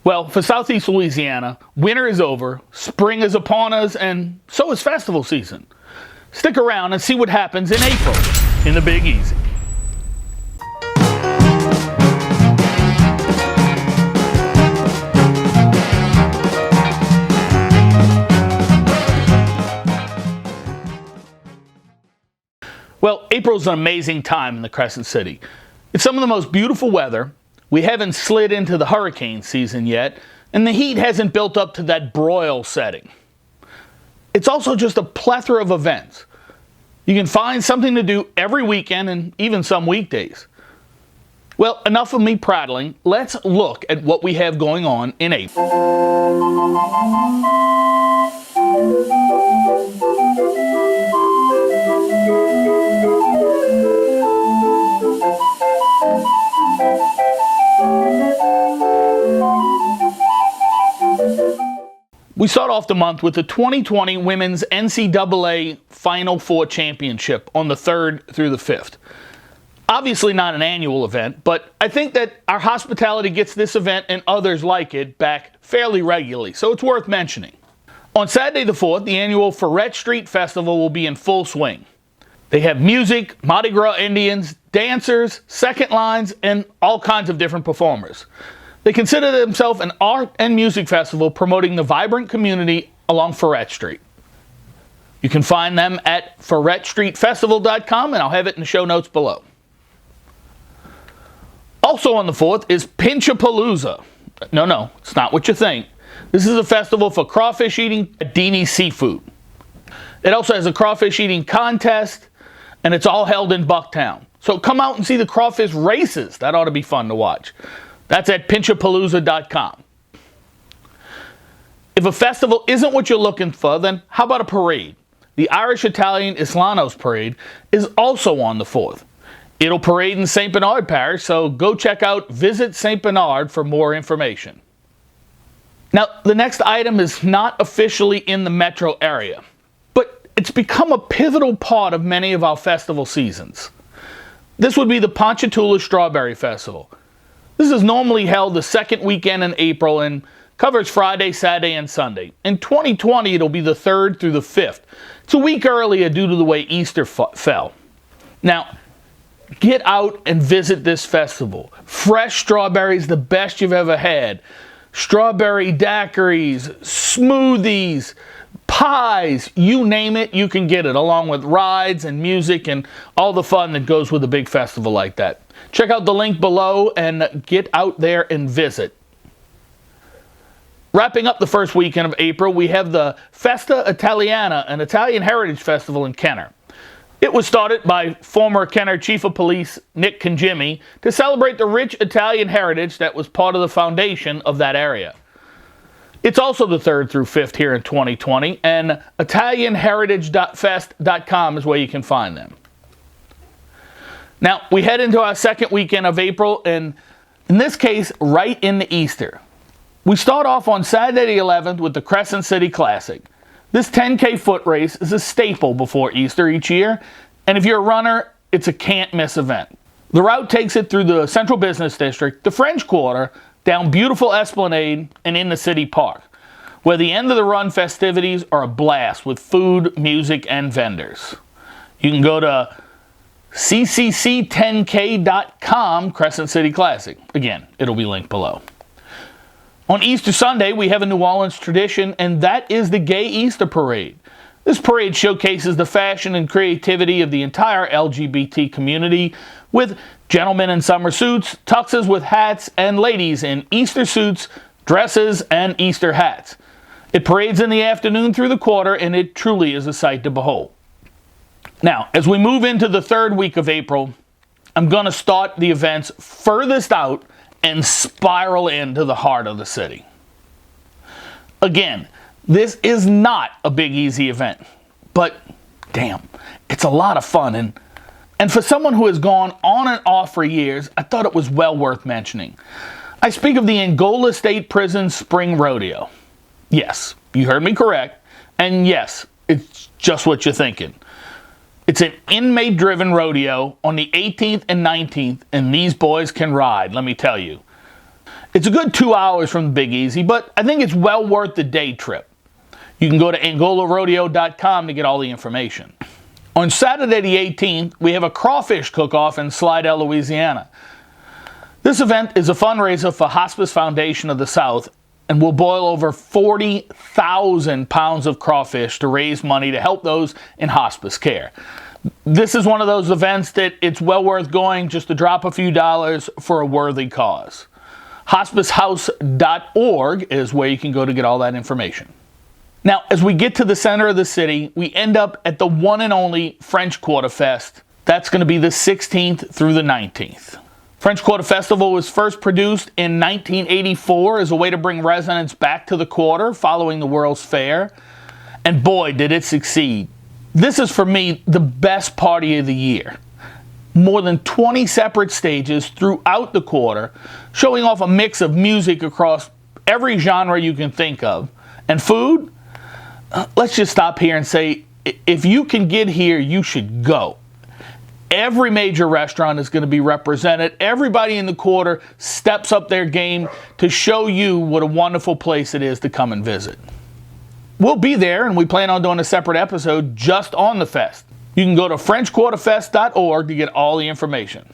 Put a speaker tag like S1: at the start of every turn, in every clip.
S1: Well, for Southeast Louisiana, winter is over, spring is upon us, and so is festival season. Stick around and see what happens in April in the Big Easy. Well, April's an amazing time in the Crescent City. It's some of the most beautiful weather. We haven't slid into the hurricane season yet, and the heat hasn't built up to that broil setting. It's also just a plethora of events. You can find something to do every weekend and even some weekdays. Well, enough of me prattling. Let's look at what we have going on in April. We start off the month with the 2020 Women's NCAA Final Four Championship on the 3rd through the 5th. Obviously not an annual event, but I think that our hospitality gets this event and others like it back fairly regularly, so it's worth mentioning. On Saturday the 4th, the annual Freret Street Festival will be in full swing. They have music, Mardi Gras Indians, dancers, second lines, and all kinds of different performers. They consider themselves an art and music festival promoting the vibrant community along Freret Street. You can find them at FreretStreetFestival.com, and I'll have it in the show notes below. Also on the 4th is Pinch-a-palooza. No, it's not what you think. This is a festival for crawfish eating at Dini's Seafood. It also has a crawfish eating contest, and it's all held in Bucktown. So come out and see the crawfish races. That ought to be fun to watch. That's at Pinch-a-palooza.com. If a festival isn't what you're looking for, then how about a parade? The Irish-Italian Islenos parade is also on the 4th. It'll parade in St. Bernard Parish, so go check out Visit St. Bernard for more information. Now, the next item is not officially in the metro area, but it's become a pivotal part of many of our festival seasons. This would be the Pontchatoula Strawberry Festival. This is normally held the second weekend in April and covers Friday, Saturday, and Sunday. In 2020, it'll be the 3rd through the 5th. It's a week earlier due to the way Easter fell. Now, get out and visit this festival. Fresh strawberries, the best you've ever had. Strawberry daiquiris, smoothies, pies, you name it, you can get it, along with rides and music and all the fun that goes with a big festival like that. Check out the link below and get out there and visit. Wrapping up the first weekend of April, we have the Festa Italiana, an Italian heritage festival in Kenner. It was started by former Kenner Chief of Police Nick Congimi to celebrate the rich Italian heritage that was part of the foundation of that area. It's also the 3rd through 5th here in 2020, and ItalianHeritage.fest.com is where you can find them. Now, we head into our second weekend of April, and in this case, right into Easter. We start off on Saturday the 11th with the Crescent City Classic. This 10K foot race is a staple before Easter each year, and if you're a runner, it's a can't-miss event. The route takes it through the Central Business District, the French Quarter, down beautiful Esplanade, and in the City Park, where the end of the run festivities are a blast with food, music, and vendors. You can go to ccc10k.com, Crescent City Classic. Again, it'll be linked below. On Easter Sunday, we have a New Orleans tradition, and that is the Gay Easter Parade. This parade showcases the fashion and creativity of the entire LGBT community, with gentlemen in summer suits, tuxes with hats, and ladies in Easter suits, dresses, and Easter hats. It parades in the afternoon through the quarter, and it truly is a sight to behold. Now, as we move into the 3rd week of April, I'm going to start the events furthest out and spiral into the heart of the city. Again, this is not a Big Easy event, but damn, it's a lot of fun. And for someone who has gone on and off for years, I thought it was well worth mentioning. I speak of the Angola State Prison Spring Rodeo. Yes, you heard me correct, and yes, it's just what you're thinking. It's an inmate-driven rodeo on the 18th and 19th, and these boys can ride, let me tell you. It's a good 2 hours from the Big Easy, but I think it's well worth the day trip. You can go to angolarodeo.com to get all the information. On Saturday the 18th, we have a crawfish cook-off in Slidell, Louisiana. This event is a fundraiser for Hospice Foundation of the South and will boil over 40,000 pounds of crawfish to raise money to help those in hospice care. This is one of those events that it's well worth going just to drop a few dollars for a worthy cause. Hospicehouse.org is where you can go to get all that information. Now, as we get to the center of the city, we end up at the one and only French Quarter Fest. That's going to be the 16th through the 19th. French Quarter Festival was first produced in 1984 as a way to bring residents back to the quarter following the World's Fair. And boy, did it succeed. This is, for me, the best party of the year. More than 20 separate stages throughout the quarter, showing off a mix of music across every genre you can think of. And food? Let's just stop here and say, if you can get here, you should go. Every major restaurant is going to be represented. Everybody in the quarter steps up their game to show you what a wonderful place it is to come and visit. We'll be there, and we plan on doing a separate episode just on the fest. You can go to FrenchQuarterFest.org to get all the information.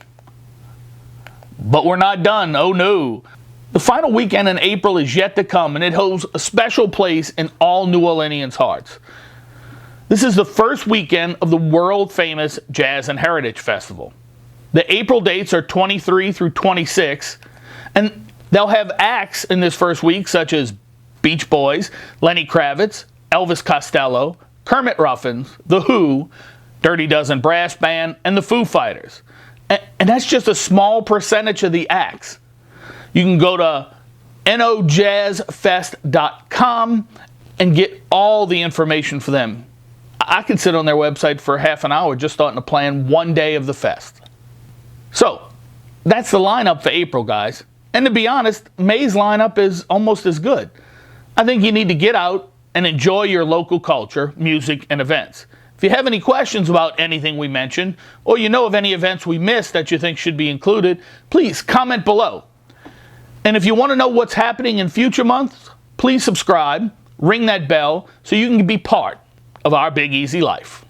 S1: But we're not done. Oh no. The final weekend in April is yet to come, and it holds a special place in all New Orleanians' hearts. This is the first weekend of the world-famous Jazz and Heritage Festival. The April dates are 23 through 26, and they'll have acts in this first week such as Beach Boys, Lenny Kravitz, Elvis Costello, Kermit Ruffins, The Who, Dirty Dozen Brass Band, and the Foo Fighters. And that's just a small percentage of the acts. You can go to nojazzfest.com and get all the information for them. I could sit on their website for half an hour just starting to plan one day of the fest. So, that's the lineup for April, guys. And to be honest, May's lineup is almost as good. I think you need to get out and enjoy your local culture, music, and events. If you have any questions about anything we mentioned, or you know of any events we missed that you think should be included, please comment below. And if you want to know what's happening in future months, please subscribe, ring that bell, so you can be part of our Big Easy life.